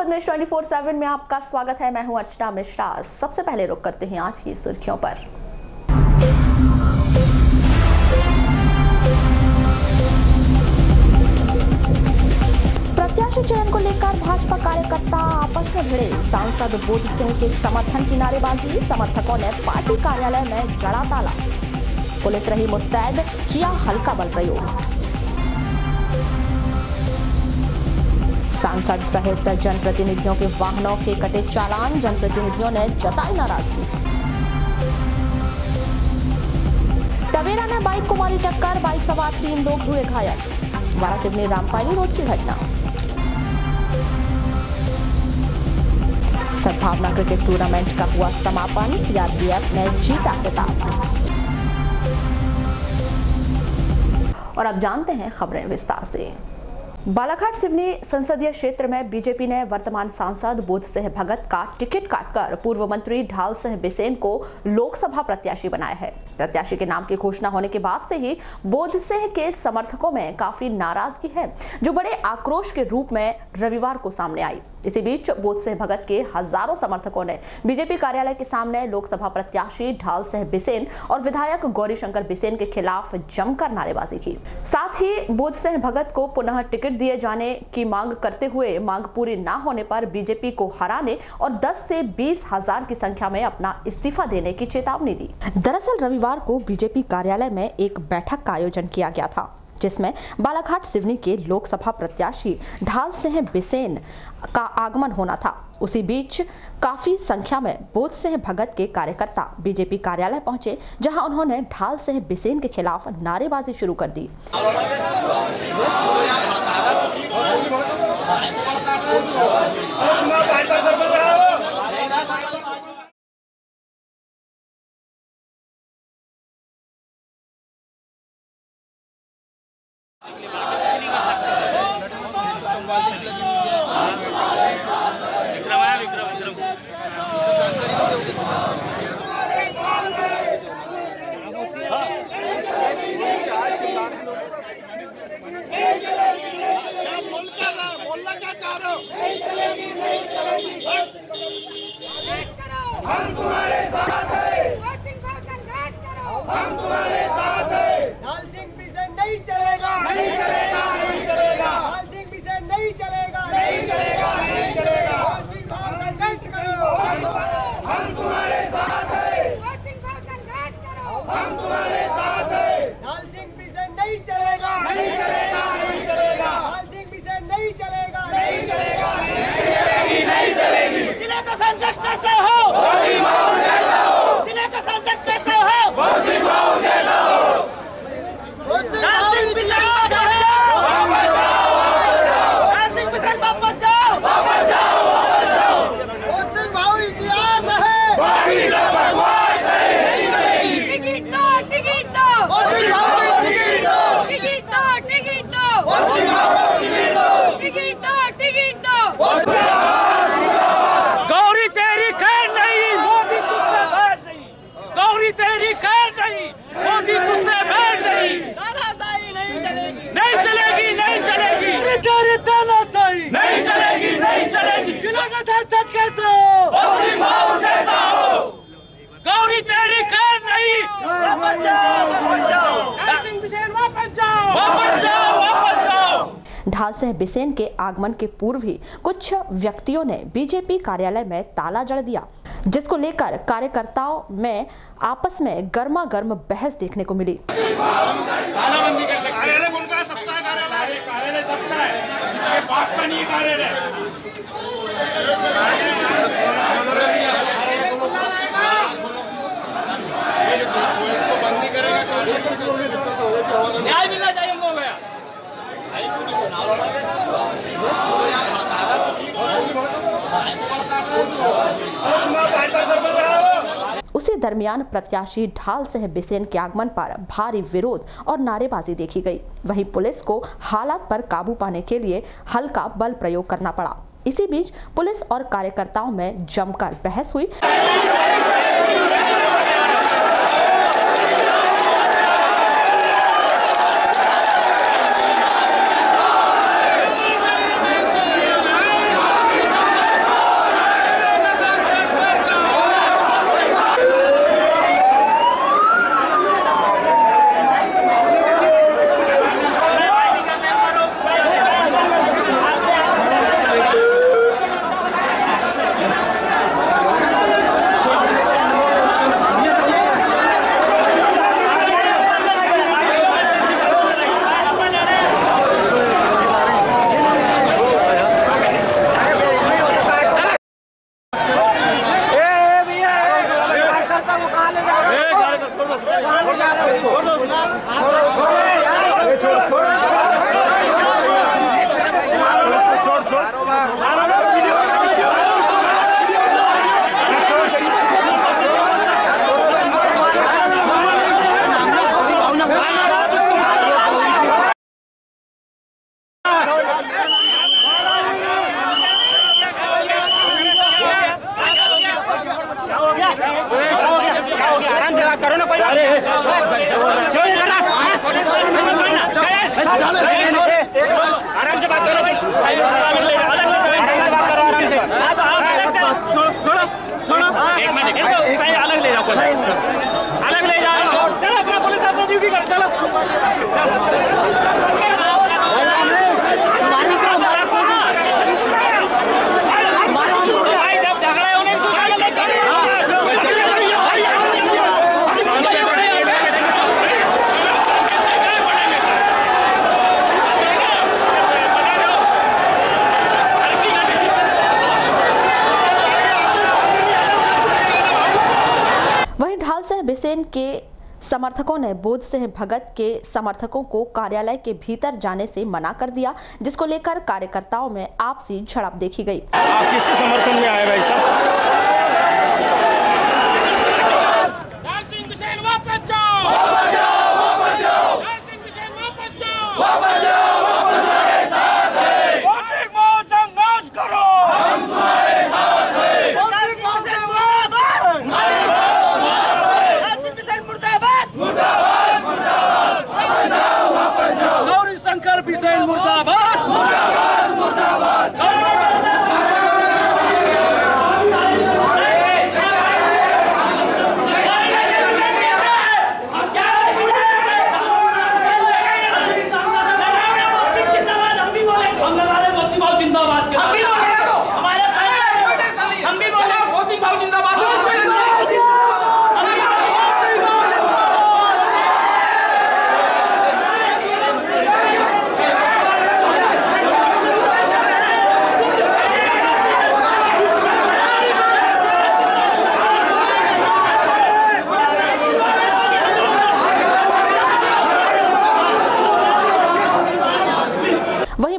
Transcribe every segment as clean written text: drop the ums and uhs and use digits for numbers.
संसद न्यूज़ 24/7 में आपका स्वागत है। मैं हूं अर्चना मिश्रा। सबसे पहले रुक करते हैं आज की सुर्खियों पर। प्रत्याशी चयन को लेकर भाजपा कार्यकर्ता आपस में भिड़े। सांसद बोध सिंह के समर्थन की नारेबाजी, समर्थकों ने पार्टी कार्यालय में जड़ा ताला। पुलिस रही मुस्तैद, किया हल्का बल प्रयोग। सांसद सहित जनप्रतिनिधियों के वाहनों के कटे चालान, जनप्रतिनिधियों ने जताई नाराजगी। टवेरा में बाइक को मारी टक्कर, बाइक सवार 3 लोग हुए घायल। वारासिवनी रामपाली रोड की घटना। सद्भावना क्रिकेट टूर्नामेंट का हुआ समापन, सीआरपीएफ ने जीता खिताब। और अब जानते हैं खबरें विस्तार से। बालाघाट सिवनी संसदीय क्षेत्र में बीजेपी ने वर्तमान सांसद बोध सिंह भगत का टिकट काटकर पूर्व मंत्री ढाल सिंह बिसेन को लोकसभा प्रत्याशी बनाया है। प्रत्याशी के नाम की घोषणा होने के बाद से ही बोध सिंह के समर्थकों में काफी नाराजगी है, जो बड़े आक्रोश के रूप में रविवार को सामने आई। इसी बीच बोध सिंह भगत के हजारों समर्थकों ने बीजेपी कार्यालय के सामने लोकसभा प्रत्याशी ढाल सिंह बिसेन और विधायक गौरीशंकर बिसेन के खिलाफ जमकर नारेबाजी की। साथ ही बोध सिंह भगत को पुनः टिकट दिए जाने की मांग करते हुए मांग पूरी न होने पर बीजेपी को हराने और 10 से 20 हजार की संख्या में अपना इस्तीफा देने की चेतावनी दी। दरअसल रविवार को बीजेपी कार्यालय में एक बैठक का आयोजन किया गया था, जिसमें बालाघाट सिवनी के लोकसभा प्रत्याशी ढाल सिंह बिसेन का आगमन होना था। उसी बीच काफी संख्या में बोध सिंह भगत के कार्यकर्ता बीजेपी कार्यालय पहुंचे, जहां उन्होंने ढाल सिंह बिसेन के खिलाफ नारेबाजी शुरू कर दी। हम तुम्हारे साथ हैं, हम तुम्हारे साथ हैं। ढाल सिंह बिसेन नहीं चलेगा, नहीं चलेगा, नहीं चलेगा। ढाल सिंह बिसेन नहीं चलेगा, नहीं चलेगा, नहीं चलेगा। ढाल सिंह भाव संघर्ष करो, हम तुम्हारे साथ हैं, हम तुम्हारे साथ हैं। ढाल सिंह बिसेन नहीं चलेगा, नहीं चलेगा, नहीं चलेगा। ढाल सिंह बिसेन नहीं चलेगा, नहीं चलेगा, नहीं चलेगी, नहीं चलेगी। जिले का संघर्ष कैसे हो? जिले का संघर्ष कैसे हो? जैसा हो। ढाल सिंह बिसेन वापस जाओ, वापस जाओ। ढाल सिंह बिसेन वापस जाओ, वापस जाओ, वापस जाओ। बोध सिंह भाव इतिहास है, बाकी सब बकवास है। नहीं चलेगी। टिकट दो, टिकट दो। बोध सिंह भाव को टिकट दो, टिकट दो, टिकट दो। बोध सिंह भाव को टिकट दो, टिकट दो, टिकट दो। गौरी तेरी खैर नहीं, मोदी तुझसे बैर नहीं। गौरी तेरी खैर नहीं, मोदी तुझसे बैर नहीं। तानाशाही नहीं चलेगी, नहीं चलेगी, नहीं चलेगी। तेरी तानाशाही नहीं चलेगी, नहीं चलेगी। जिला का सांसद कैसे हो? बोध भाव जैसा हो। गौरी तेरी खैर नहीं। वापस जाओ, वापस जाओ। ढाल सिंह बिसेन वापस जाओ, वापस जाओ, वापस जाओ। ढाल सिंह बिसेन के आगमन के पूर्व ही कुछ व्यक्तियों ने बीजेपी कार्यालय में ताला जड़ दिया, जिसको लेकर कार्यकर्ताओं में आपस में गर्मा गर्म बहस देखने को मिली। तालाबंदी कर सकते हैं। कार्यालय उनका सबका कार्यालय, कार्यालय सबका है, इसके बाप का नहीं कार्यालय। इसको बंदी करेगा, न्याय मिलना चाहिए। हो गया उसी दरमियान प्रत्याशी ढाल सिंह बिसेन के आगमन पर भारी विरोध और नारेबाजी देखी गई। वहीं पुलिस को हालात पर काबू पाने के लिए हल्का बल प्रयोग करना पड़ा। इसी बीच पुलिस और कार्यकर्ताओं में जमकर बहस हुई। आराम से बात करो भाई, अलग ले जाओ, आराम से आप अलग से छोड़ो एक मिनट सही, अलग ले जाओ, अलग ले जाओ, चलो अपना पुलिस अपना ड्यूटी कर, चलो भाई जब झगड़ा होने बिसेन के समर्थकों ने बोध सिंह भगत के समर्थकों को कार्यालय के भीतर जाने से मना कर दिया, जिसको लेकर कार्यकर्ताओं में आपसी झड़प देखी गई। आप किसके समर्थन में आए भाई साहब?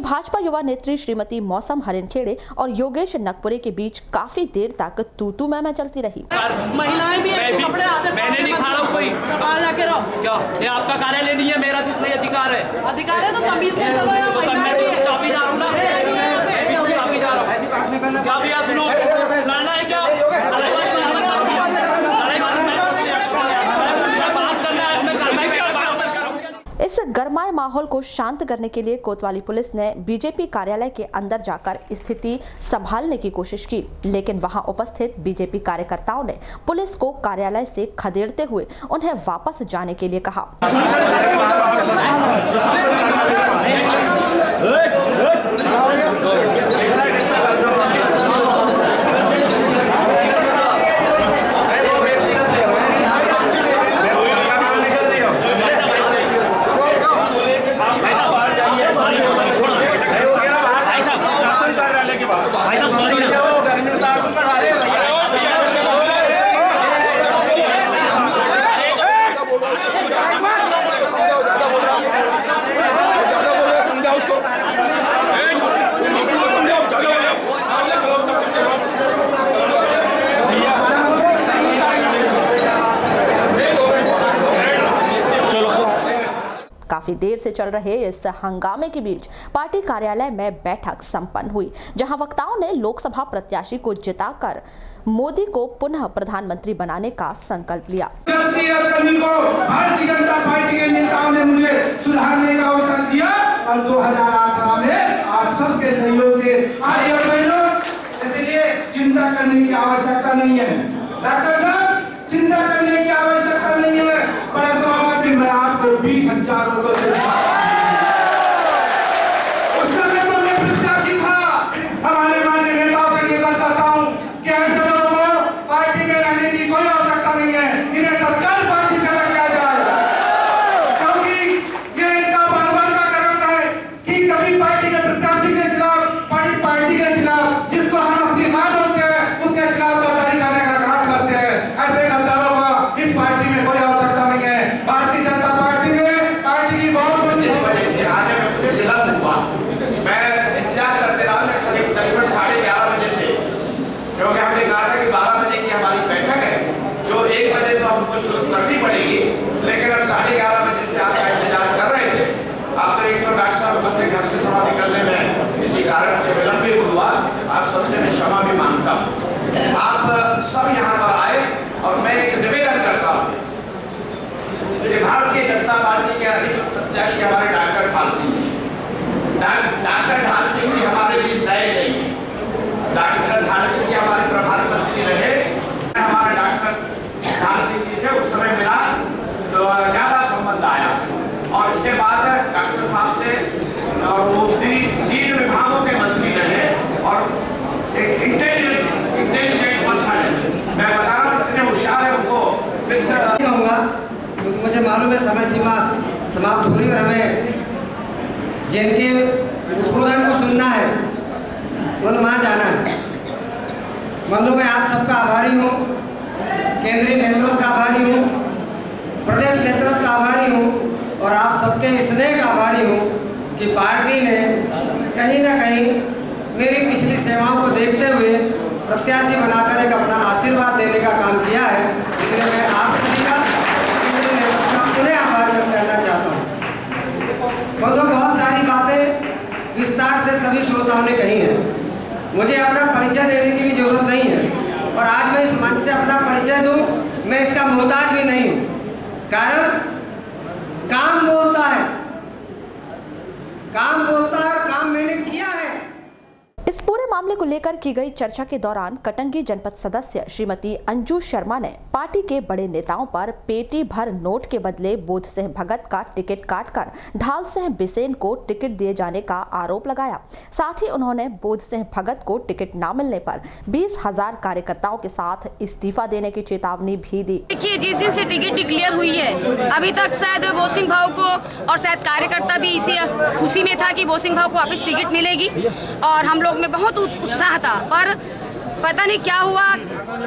भाजपा युवा नेत्री श्रीमती मौसम हरिनखेड़े और योगेश नगपुरे के बीच काफी देर तक तू-तू मैं चलती रही। महिलाएं भी ऐसे कपड़े आते, मैंने नहीं खा रहा हूँ कोई, बाहर जाके रहो। क्या ये आपका कार्यालय नहीं है? मेरा जितना अधिकार है, अधिकार है तो तमीज में चलो यार। तो मैं भी चुपचाप ही जा रहा हूँ ना, मैं भी चुपचाप ही जा रहा हूँ। क्या भैया सुनो, लड़ना है क्या? इस गरमाए माहौल को शांत करने के लिए कोतवाली पुलिस ने बीजेपी कार्यालय के अंदर जाकर स्थिति संभालने की कोशिश की, लेकिन वहां उपस्थित बीजेपी कार्यकर्ताओं ने पुलिस को कार्यालय से खदेड़ते हुए उन्हें वापस जाने के लिए कहा। काफी देर से चल रहे इस हंगामे के बीच पार्टी कार्यालय में बैठक संपन्न हुई, जहां वक्ताओं ने लोकसभा प्रत्याशी को जिताकर मोदी को पुनः प्रधानमंत्री बनाने का संकल्प लिया। भारतीय जनता पार्टी के नेताओं ने मुझे सुधारने का अवसर दिया और 2018 में आप सबके सहयोग से आज यह बहनों, इसलिए चिंता करने की आवश्यकता नहीं है। डॉक्टर साहब, चिंता करने की आवश्यकता नहीं है। बड़ा स्वाभाविक है, आपको 20,000 रुपए उस समय तो मैं प्रत्याशी था। हमारे माननीय नेताओं से निकल करता हूँ कि ऐसे लोगों को पार्टी में रहने की कोई आवश्यकता नहीं है, इन्हें सरकार पार्टी से लग जाए, क्योंकि ये इनका बार-बार का करना है कि कभी पार्टी के प्रत्याशी के खिलाफ, पार्टी के खिलाफ, जिसको हम अपनी बात होते हैं उसके खिलाफ गद्दारी करने का काम करते हैं। ऐसे गद्दारों का इस पार्टी में कोई आवश्यकता नहीं है। भारतीय जनता पार्टी में पार्टी की हमारे डॉक्टर ढाल सिंह जी। डॉक्टर ढाल सिंह जी हमारे लिए नए नहीं है। डॉक्टर ढाल सिंह जी हमारे प्रधानमंत्री रहे। हमारे डॉक्टर ढाल सिंह जी से उस समय मेरा ज़्यादा संबंध आया और इसके बाद डॉक्टर साहब से वो 3 विभागों के मंत्री रहे और एक इंटेलिजेंट पर्सन है। मैं बता रहा हूँ इतने होशियार है उनको कहूँगा क्योंकि मुझे मालूम है समय सीमा समाप्त हो रही है और हमें जिनके उद्बोधन को सुनना है उन्हें वहाँ जाना है। मतलब मैं आप सबका आभारी हूँ, केंद्रीय नेतृत्व का आभारी हूँ, प्रदेश नेतृत्व का आभारी हूँ और आप सबके स्नेह का आभारी हूँ कि पार्टी ने कहीं ना कहीं मेरी पिछली सेवाओं को देखते हुए प्रत्याशी बनाकर एक अपना आशीर्वाद देने का काम किया है। इसलिए मैं आप सभी का उन्हें आभार व्यक्त करना चाहता हूँ। बहुत सारी बातें विस्तार से सभी श्रोताओं ने कही हैं, मुझे अपना परिचय देने की भी जरूरत नहीं है और आज मैं इस मंच से अपना परिचय दूं, मैं इसका मोहताज भी नहीं हूँ। कारण काम बोलता है, काम बोलता है और काम मैंने किया है। इस पूरे मामले को लेकर की गई चर्चा के दौरान कटंगी जनपद सदस्य श्रीमती अंजू शर्मा ने पार्टी के बड़े नेताओं पर पेटी भर नोट के बदले बोध सिंह भगत का टिकट काटकर ढाल सिंह बिसेन को टिकट दिए जाने का आरोप लगाया। साथ ही उन्होंने बोध सिंह भगत को टिकट न मिलने पर 20,000 कार्यकर्ताओं के साथ इस्तीफा देने की चेतावनी भी दी। देखिए, जिस दिन से टिकट डिक्लेयर हुई है अभी तक शायद बोध सिंह भाव को और शायद कार्यकर्ता भी इसी खुशी में था कि बोध सिंह भाव को वापस टिकट मिलेगी और हम लोग में बहुत उत्साह था, पर पता नहीं क्या हुआ,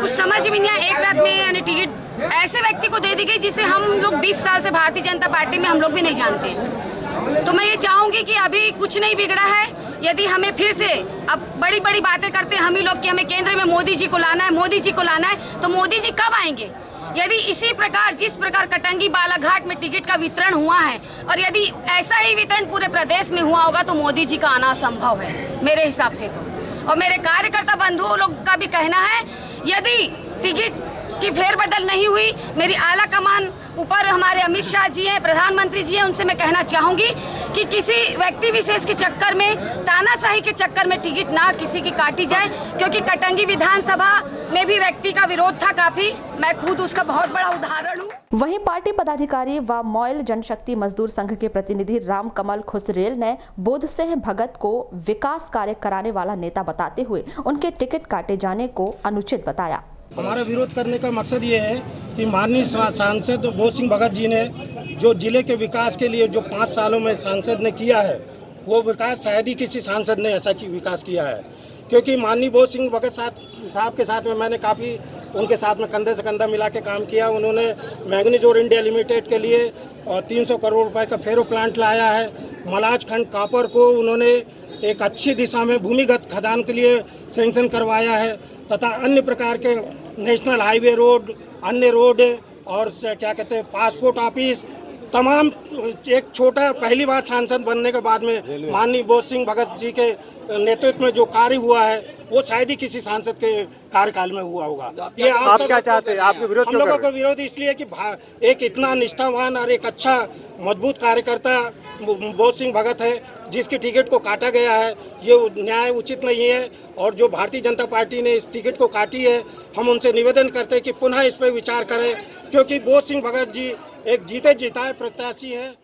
कुछ समझ में नहीं आया। एक रात में यानी टिकट ऐसे व्यक्ति को दे दी गई जिसे हम लोग 20 साल से भारतीय जनता पार्टी में हम लोग भी नहीं जानते। तो मैं ये चाहूंगी कि अभी कुछ नहीं बिगड़ा है। यदि हमें फिर से अब बड़ी बड़ी बातें करते हैं हम ही लोग कि हमें केंद्र में मोदी जी को लाना है, मोदी जी को लाना है, तो मोदी जी कब आएंगे? यदि इसी प्रकार जिस प्रकार कटंगी बालाघाट में टिकट का वितरण हुआ है और यदि ऐसा ही वितरण पूरे प्रदेश में हुआ होगा तो मोदी जी का आना संभव है मेरे हिसाब से तो। और मेरे कार्यकर्ता बंधुओं लोग का भी कहना है, यदि टिकट की फेरबदल नहीं हुई, मेरी आला कमान ऊपर हमारे अमित शाह जी हैं, प्रधानमंत्री जी हैं, उनसे मैं कहना चाहूंगी कि किसी व्यक्ति विशेष के चक्कर में, तानाशाही के चक्कर में टिकट ना किसी की काटी जाए, क्योंकि कटंगी विधानसभा में भी व्यक्ति का विरोध था काफी। मैं खुद उसका बहुत बड़ा उदाहरण हूँ। वहीं पार्टी पदाधिकारी व मॉयल जनशक्ति मजदूर संघ के प्रतिनिधि राम कमल खुसरेल ने बोध सिंह भगत को विकास कार्य कराने वाला नेता बताते हुए उनके टिकट काटे जाने को अनुचित बताया। हमारा विरोध करने का मकसद ये है कि माननीय सांसद बोध सिंह भगत जी ने जो जिले के विकास के लिए जो 5 सालों में सांसद ने किया है, वो विकास शायद ही किसी सांसद ने ऐसा विकास किया है। क्योंकि माननीय बोध सिंह भगत साहब के साथ में मैंने काफ़ी उनके साथ में कंधे से कंधा मिला के काम किया। उन्होंने मैग्नीज और इंडिया लिमिटेड के लिए 300 करोड़ रुपए का फेरो प्लांट लाया है। मलाज खंड कापर को उन्होंने एक अच्छी दिशा में भूमिगत खदान के लिए सैंक्शन करवाया है तथा अन्य प्रकार के नेशनल हाईवे रोड, अन्य रोड और क्या कहते हैं पासपोर्ट ऑफिस तमाम। एक छोटा पहली बार सांसद बनने के बाद में माननीय बोध सिंह भगत जी के नेतृत्व में जो कार्य हुआ है वो शायद ही किसी सांसद के कार्यकाल में हुआ होगा। ये आप क्या चाहते हैं? आपके विरोध हम लोगों का विरोध इसलिए कि एक इतना निष्ठावान और एक अच्छा मजबूत कार्यकर्ता बोध सिंह भगत है जिसकी टिकट को काटा गया है, ये न्याय उचित नहीं है। और जो भारतीय जनता पार्टी ने इस टिकट को काटी है, हम उनसे निवेदन करते हैं कि पुनः इस पर विचार करें, क्योंकि बोध सिंह भगत जी एक जीते जिताए प्रत्याशी हैं।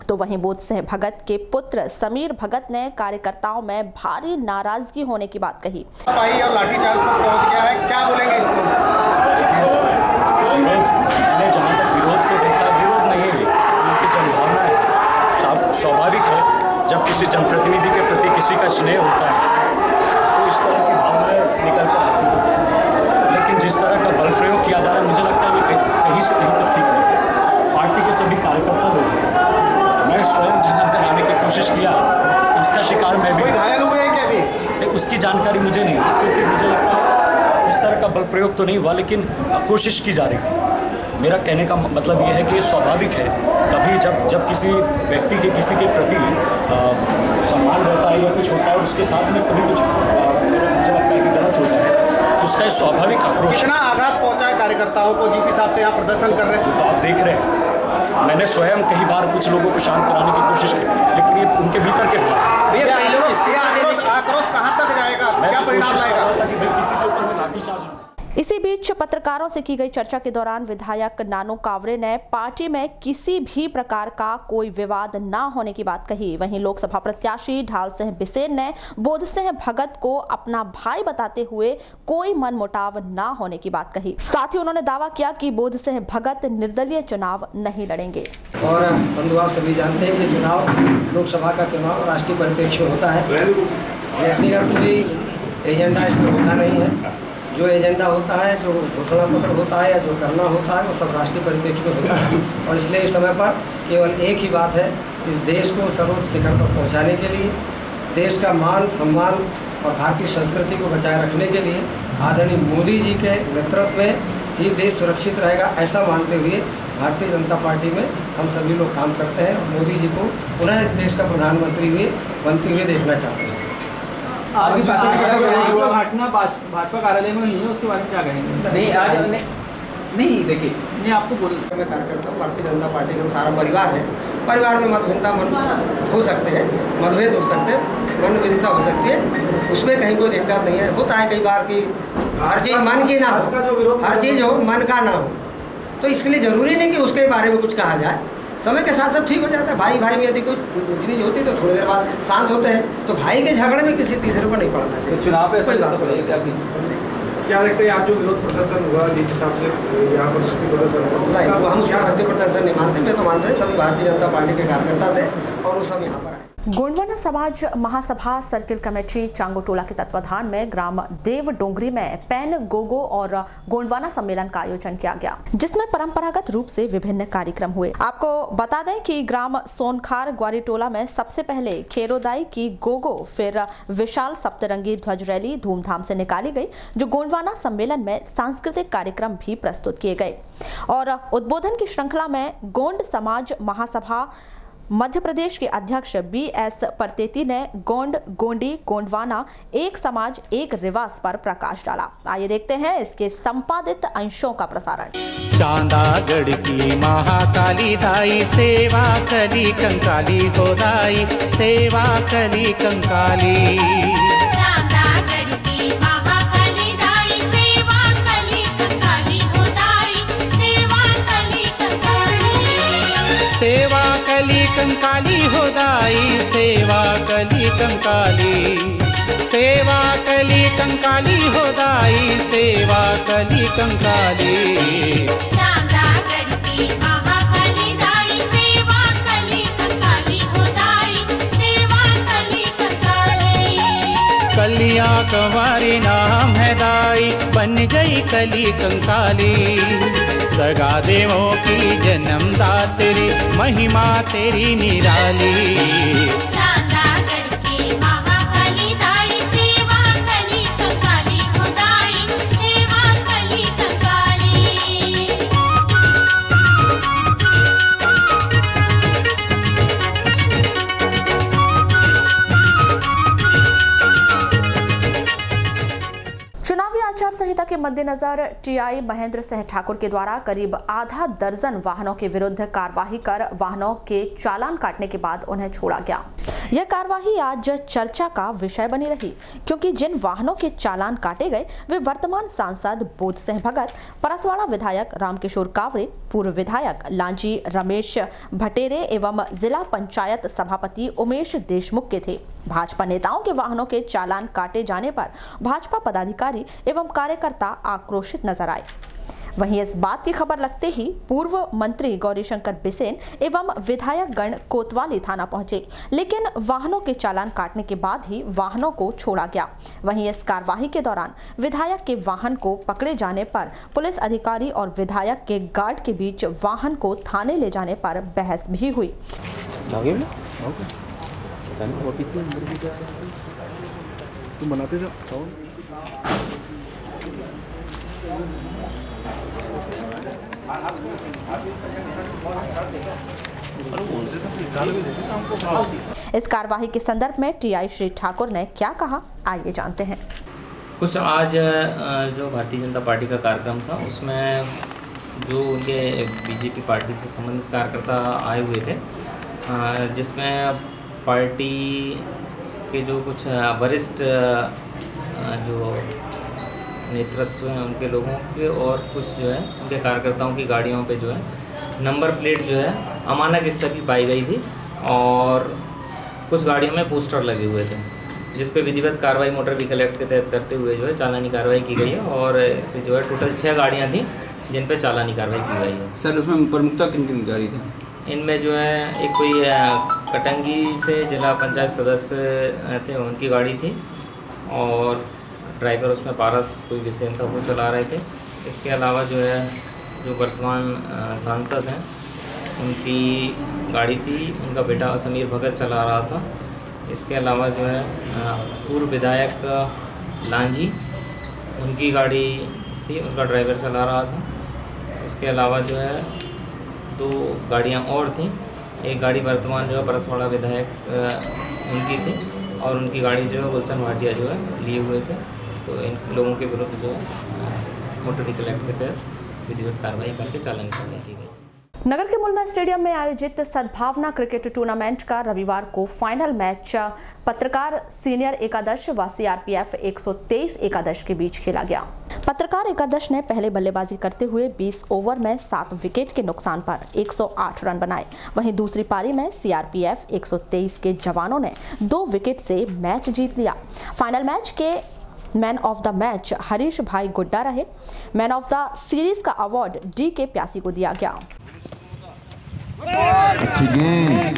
तो वहीं बोध सिंह भगत के पुत्र समीर भगत ने कार्यकर्ताओं में भारी नाराजगी होने की बात कही। पाई और लाठीचार्ज पर पहुंच गया है, क्या बोलेंगे इसको? मैंने जहाँ तक विरोध को देखा, विरोध नहीं है, उनकी जनभावना है। स्वाभाविक है जब किसी जनप्रतिनिधि के प्रति किसी का स्नेह होता है तो इस तरह की भावनाएं निकल कर आती है। लेकिन जिस तरह का बल प्रयोग किया जा रहा है, मुझे लगता है ये कहीं से कहीं तक ठीक नहीं है। पार्टी के सभी कार्यकर्ता लोग हैं, मैं स्वयं जहाँ अंदर आने की कोशिश किया उसका शिकार मैं भी। कोई घायल हुए हैं क्या अभी? नहीं, उसकी जानकारी मुझे नहीं, क्योंकि मुझे लगता है उस तरह का बल प्रयोग तो नहीं हुआ, लेकिन कोशिश की जा रही थी। मेरा कहने का मतलब ये है कि स्वाभाविक है कभी जब किसी व्यक्ति के किसी के प्रति सम्मान रहता है या कुछ होता है और उसके साथ में कभी कुछ मुझे लगता है कि गलत होता है तो उसका स्वाभाविक आक्रोश। कितना आघात पहुंचा है कार्यकर्ताओं को जिस हिसाब से यहाँ प्रदर्शन कर रहे हैं? तो आप देख रहे हैं मैंने स्वयं कई बार कुछ लोगों को शांत कराने की कोशिश की, लेकिन ये उनके भीतर के भाव। आक्रोश कहाँ तक जाएगा, क्या परिणाम लाएगा? ताकि भाई किसी के ऊपर में लाठीचार्ज। इसी बीच पत्रकारों से की गई चर्चा के दौरान विधायक नानो कावरे ने पार्टी में किसी भी प्रकार का कोई विवाद न होने की बात कही। वहीं लोकसभा प्रत्याशी ढाल सिंह बिसेन ने बोध सिंह भगत को अपना भाई बताते हुए कोई मनमुटाव न होने की बात कही। साथ ही उन्होंने दावा किया कि बोध सिंह भगत निर्दलीय चुनाव नहीं लड़ेंगे। और बंधु आप सभी जानते हैं कि चुनाव, लोकसभा का चुनाव राष्ट्रीय परिप्रेक्ष्य में होता है। व्यक्तिगत कोई एजेंडा इसमें होता नहीं है। जो एजेंडा होता है, जो घोषणा पत्र होता है या जो करना होता है, वो सब राष्ट्रीय परिप्रेक्ष्य में होता है। और इसलिए इस समय पर केवल एक ही बात है, इस देश को सर्वोच्च शिखर पर पहुंचाने के लिए, देश का मान सम्मान और भारतीय संस्कृति को बचाए रखने के लिए आदरणीय मोदी जी के नेतृत्व में ही देश सुरक्षित रहेगा, ऐसा मानते हुए भारतीय जनता पार्टी में हम सभी लोग काम करते हैं और मोदी जी को पुनः इस देश का प्रधानमंत्री बनते हुए देखना चाहते हैं। घटना भाजपा कार्यालय में नहीं है, उसके बारे में क्या कहेंगे? नहीं आज नहीं देखिए, नहीं आपको बोल मैं कार्यकर्ता हूँ, भारतीय जनता पार्टी का सारा परिवार है। परिवार में मतभिन्नता हो सकते हैं, मतभेद हो सकते हैं, मनभिन्नता हो सकती है, उसमें कहीं कोई दिक्कत नहीं है। होता है कई बार कि हर चीज़ मन की ना हो, हर चीज़ हो मन का ना हो, तो इसलिए ज़रूरी नहीं कि उसके बारे में कुछ कहा जाए। समय के साथ सब ठीक हो जाता है। भाई भाई में यदि कोई चीज होती है तो थोड़ी देर बाद शांत होते हैं। तो भाई के झगड़े में किसी तीसरे पर नहीं पड़ना चाहिए। चुनाव पे क्या लगता है आज जो विरोध प्रदर्शन हुआ, जिस हिसाब से यहाँ पर शक्ति प्रदर्शन हुआ, हम उसका शक्ति प्रदर्शन नहीं मानते। मैं तो मानते हैं सभी भारतीय जनता पार्टी के कार्यकर्ता थे और वो सब यहाँ पर आए। गोंडवाना समाज महासभा सर्किल कमेटी चांगोटोला के तत्वाधान में ग्राम देव डोंगरी में पैन गोगो और गोंडवाना सम्मेलन का आयोजन किया गया, जिसमें परंपरागत रूप से विभिन्न कार्यक्रम हुए। आपको बता दें कि ग्राम सोनखार ग्वारीटोला में सबसे पहले खेरोदाई की गोगो, फिर विशाल सप्तरंगी ध्वज रैली धूमधाम से निकाली गई, जो गोंडवाना सम्मेलन में सांस्कृतिक कार्यक्रम भी प्रस्तुत किए गए। और उद्बोधन की श्रृंखला में गोंड समाज महासभा मध्य प्रदेश के अध्यक्ष BS परतेती ने गोंड, गोंडी, गोंडवाना एक समाज एक रिवाज पर प्रकाश डाला। आइए देखते हैं इसके संपादित अंशों का प्रसारण। चांदागढ़ की महाकाली दाई सेवा कली कंकाली हो दाई, सेवा कली कंकाली। चांदागढ़ की महाकाली दाई सेवा कली कंकाली हो दाई, सेवा कली कंकाली। सेवा कली कंकाली हो दाई, सेवा कली कंकाली। सेवा कली कंकाली हो दाई, सेवा कली कंकाली। चांदागढ़ की महाकाली दाई सेवा कली कंकाली हो दाई, सेवा कली कंकाली। कलिया कंवारी नाम है दाई, बन गई कली कंकाली। सगा देवों की जन्मदात्री, महिमा तेरी निराली। चांदागढ़ की महाकाली दाई सेवा कली कंकाली हो दाई, सेवा कली कंकाली। चुनावी आचार संहिता के मद्देनजर टीआई महेंद्र सिंह ठाकुर के द्वारा करीब आधा दर्जन वाहनों के विरुद्ध कार्रवाई कर वाहनों के चालान काटने के बाद उन्हें छोड़ा गया। यह कार्रवाई आज चर्चा का विषय बनी रही, क्योंकि जिन वाहनों के चालान काटे गए वे वर्तमान सांसद बोध सिंह भगत, परसवाड़ा विधायक रामकिशोर कावरे, पूर्व विधायक लांजी रमेश भटेरे एवं जिला पंचायत सभापति उमेश देशमुख के थे। भाजपा नेताओं के वाहनों के चालान काटे जाने पर भाजपा पदाधिकारी एवं कार्यकर्ता आक्रोशित नजर आए। वहीं इस बात की खबर लगते ही पूर्व मंत्री गौरीशंकर बिसेन एवं विधायक गण कोतवाली थाना पहुंचे, लेकिन वाहनों के चालान काटने के बाद ही वाहनों को छोड़ा गया। वहीं इस कार्रवाई के दौरान विधायक के वाहन को पकड़े जाने पर पुलिस अधिकारी और विधायक के गार्ड के बीच वाहन को थाने ले जाने पर बहस भी हुई। तुम बनाते थे इस कार्रवाई के संदर्भ में टीआई श्री ठाकुर ने क्या कहा, आइए जानते हैं। कुछ आज जो भारतीय जनता पार्टी का कार्यक्रम था उसमें जो उनके बीजेपी पार्टी से संबंधित कार्यकर्ता आए हुए थे, जिसमें पार्टी के जो कुछ वरिष्ठ जो नेतृत्व हैं उनके लोगों के और कुछ जो है उनके कार्यकर्ताओं की गाड़ियों पे जो है नंबर प्लेट जो है अमानक स्तर की पाई गई थी और कुछ गाड़ियों में पोस्टर लगे हुए थे, जिस पे विधिवत कार्रवाई मोटर व्हीकल एक्ट के तहत करते हुए जो है चालानी कार्रवाई की गई है और इससे जो है टोटल 6 गाड़ियाँ थी जिन पे चालानी कार्रवाई की गई है। सर उसमें प्रमुखता किन किन गाड़ी थी? इनमें जो है एक कोई कटंगी से जिला पंचायत सदस्य थे, उनकी गाड़ी थी और ड्राइवर उसमें पारस कोई विषय था वो चला रहे थे। इसके अलावा जो है जो वर्तमान सांसद हैं उनकी गाड़ी थी, उनका बेटा समीर भगत चला रहा था। इसके अलावा जो है पूर्व विधायक लांजी उनकी गाड़ी थी, उनका ड्राइवर चला रहा था। इसके अलावा जो है 2 गाड़ियाँ और थीं, एक गाड़ी वर्तमान जो है परसवाड़ा विधायक उनकी थी और उनकी गाड़ी जो है गुलशन भाटिया जो है लिए हुए थे। तो इन लोगों के विरुद्ध जो है मोटर व्हीकल एक्ट के तहत विधिवत कार्रवाई करके चालान कार्रवाई की गई। नगर के मुलना स्टेडियम में आयोजित सद्भावना क्रिकेट टूर्नामेंट का रविवार को फाइनल मैच पत्रकार सीनियर एकादश व सीआरपीएफ 123 एकादश के बीच खेला गया। पत्रकार एकादश ने पहले बल्लेबाजी करते हुए 20 ओवर में 7 विकेट के नुकसान पर 108 रन बनाए। वहीं दूसरी पारी में सीआरपीएफ 123 के जवानों ने 2 विकेट से मैच जीत लिया। फाइनल मैच के man of the match Harish भाई गुड्डा रहे। मैन ऑफ द सीरीज का अवार्ड DK प्यासी को दिया गया। अच्छी गेंद,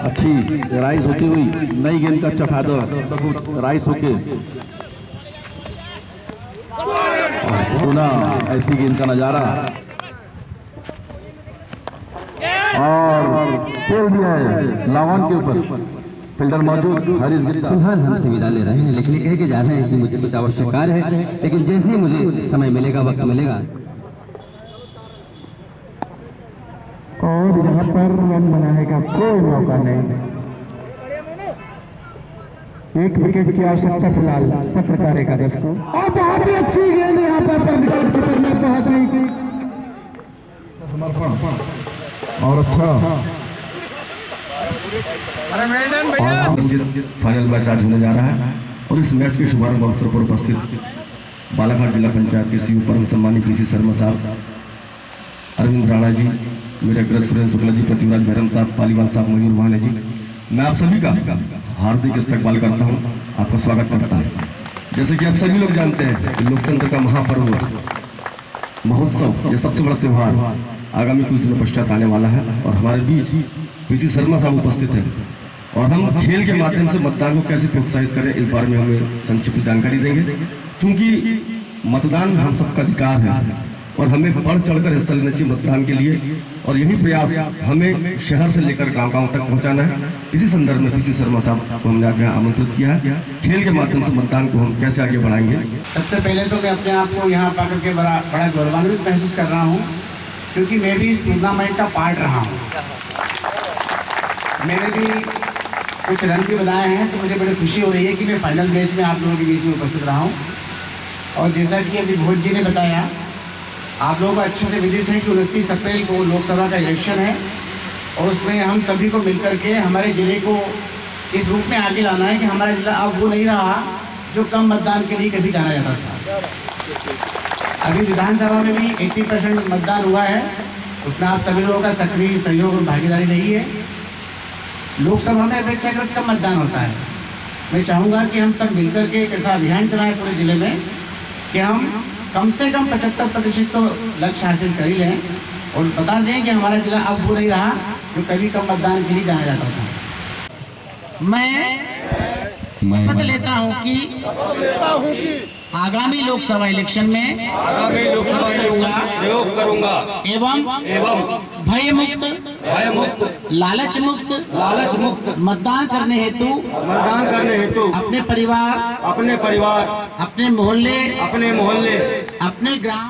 अच्छी राइस होती हुई नई गेंद का अच्छा फायदा राइस होके पुनः ऐसी गेंद का नजारा और खेल दिया है लावन के ऊपर। फील्डर मौजूद हरीश गिट्टा फिलहाल हमसे विदा ले रहे हैं, लेकिन ये कह के जा रहे हैं कि मुझे कुछ आवश्यक कार्य है, लेकिन जैसे ही मुझे समय मिलेगा, वक्त मिलेगा। और यहाँ पर रन बनाने का कोई मौका नहीं। 1 विकेट की आवश्यकता फिलहाल पत्रकार एकादश को। और बहुत ही अच्छी गेंद यहाँ पर बहुत ही समर्पण और अच्छा फाइनल मैच आज होने जा रहा है और इस मैच के शुभारंभ अवसर पर उपस्थित बालाघाट जिला पंचायत के सीईओ परम सम्मानित PC शर्मा साहब, अरविंद राणा जी, मेरे अग्रज सुरेंद्र शुक्ला जी, पृथ्वीराज भैरम साहब, पालीवाल साहब, मयूर भाने जी, मैं आप सभी का हार्दिक इस्तकबाल करता हूं, आपका स्वागत करता हूं। जैसे कि आप सभी लोग जानते हैं कि लोकतंत्र का महापर्व महोत्सव, ये सबसे बड़ा त्यौहार आगामी कुछ दिनों पश्चात आने वाला है और हमारे बीच PC शर्मा साहब उपस्थित हैं और हम खेल के माध्यम से मतदान को कैसे प्रोत्साहित करें इस बारे में हमें संक्षिप्त जानकारी देंगे, क्योंकि मतदान हम सबका अधिकार है और हमें बढ़ चढ़कर हिस्सा लेना चाहिए मतदान के लिए और यही प्रयास हमें शहर से लेकर गांव-गांव तक पहुंचाना है। इसी संदर्भ में PC शर्मा साहब को हमने आगे आमंत्रित किया है। खेल के माध्यम से मतदान को हम कैसे आगे बढ़ाएंगे। सबसे पहले तो मैं अपने आप को यहाँ पाकर के बड़ा गौरवान्वित महसूस कर रहा हूँ, क्योंकि मैं भी इस टूर्नामेंट का पार्ट रहा हूँ। मैंने भी कुछ रन भी बनाए हैं, तो मुझे बड़ी खुशी हो रही है कि मैं फाइनल मैच में आप लोगों के बीच में उपस्थित रहा हूँ। और जैसा कि अभी भोज जी ने बताया, आप लोगों को अच्छे से विदित है कि 29 अप्रैल को लोकसभा का इलेक्शन है और उसमें हम सभी को मिलकर के हमारे ज़िले को इस रूप में आगे लाना है कि हमारा ज़िला अब वो नहीं रहा जो कम मतदान के लिए कभी जाना जाता था। अभी विधानसभा में भी 80% मतदान हुआ है, उसमें आप सभी लोगों का सक्रिय सहयोग और भागीदारी रही है। लोकसभा में अपेक्षाकृत कम मतदान होता है। मैं चाहूँगा कि हम सब मिलकर के एक ऐसा अभियान चलाएं पूरे ज़िले में कि हम कम से कम 75% तो लक्ष्य हासिल कर ही लें और बता दें कि हमारा जिला अब वो नहीं रहा जो कभी कम मतदान के लिए जाना जाता था। मैं शपथ लेता हूँ कि आगामी लोकसभा इलेक्शन में प्रयोग करूंगा एवं भय मुक्त लालच मुक्त मतदान करने हेतु अपने परिवार अपने मोहल्ले अपने ग्राम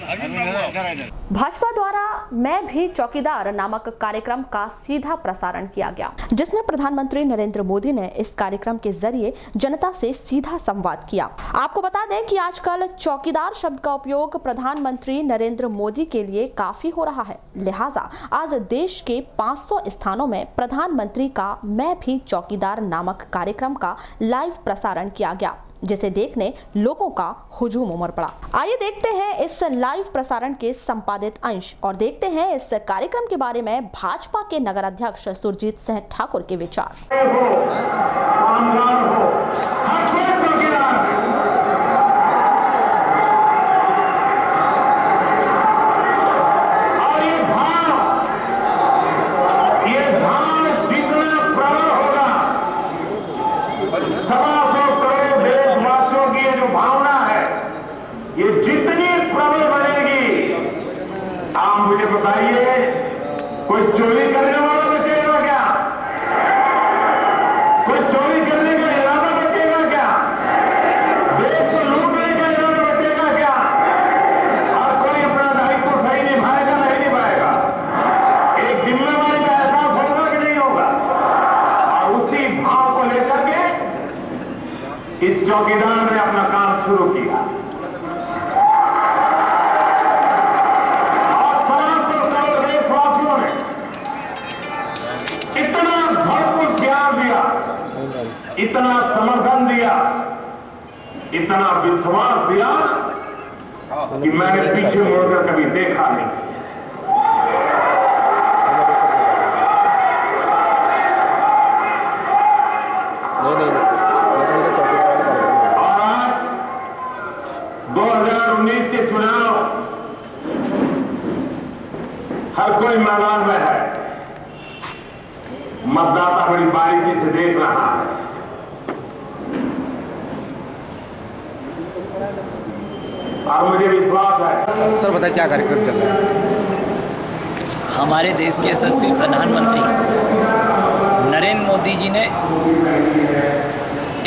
भाजपा द्वारा मैं भी चौकीदार नामक कार्यक्रम का सीधा प्रसारण किया गया, जिसमें प्रधानमंत्री नरेंद्र मोदी ने इस कार्यक्रम के जरिए जनता से सीधा संवाद किया। आपको बता दें कि आजकल चौकीदार शब्द का उपयोग प्रधानमंत्री नरेंद्र मोदी के लिए काफी हो रहा है, लिहाजा आज देश के 500 स्थानों में प्रधानमंत्री का मैं भी चौकीदार नामक कार्यक्रम का लाइव प्रसारण किया गया, जिसे देखने लोगों का हुजूम उमड़ पड़ा। आइए देखते हैं इस लाइव प्रसारण के संपादित अंश और देखते हैं इस कार्यक्रम के बारे में भाजपा के नगर अध्यक्ष सुरजीत सिंह ठाकुर के विचार। ये जितनी प्रबल बनेगी, आप मुझे बताइए, कोई चोरी करने वाला बचेगा क्या? कोई चोरी करने का इरादा बचेगा क्या? देश को लूटने का इरादा बचेगा क्या? हर कोई अपना दायित्व सही निभाएगा, नहीं निभाएगा? एक जिम्मेवारी का एहसास होगा कि नहीं होगा? और उसी भाव को लेकर के इस चौकीदार ने अपना काम शुरू किया। इतना समर्थन दिया, इतना विश्वास दिया कि मैंने पीछे मुड़कर कभी देखा नहीं। और आज 2019 के चुनाव, हर कोई मैदान में है, मतदाता बड़ी बारीकी से देख रहा है। और मुझे विश्वास है। सर बताइए क्या कार्यक्रम चल रहा है? हमारे देश के यशस्वी प्रधानमंत्री नरेंद्र मोदी जी ने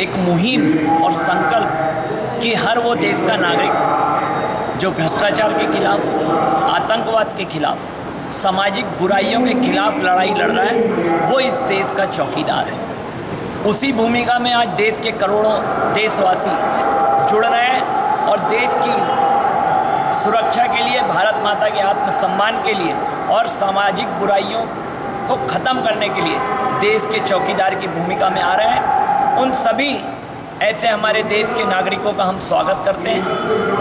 एक मुहिम और संकल्प कि हर वो देश का नागरिक जो भ्रष्टाचार के खिलाफ, आतंकवाद के खिलाफ, सामाजिक बुराइयों के खिलाफ लड़ाई लड़ रहा है, वो इस देश का चौकीदार है। उसी भूमिका में आज देश के करोड़ों देशवासी जुड़ रहे हैं और देश की सुरक्षा के लिए, भारत माता के आत्मसम्मान के लिए और सामाजिक बुराइयों को ख़त्म करने के लिए देश के चौकीदार की भूमिका में आ रहे हैं। उन सभी ऐसे हमारे देश के नागरिकों का हम स्वागत करते हैं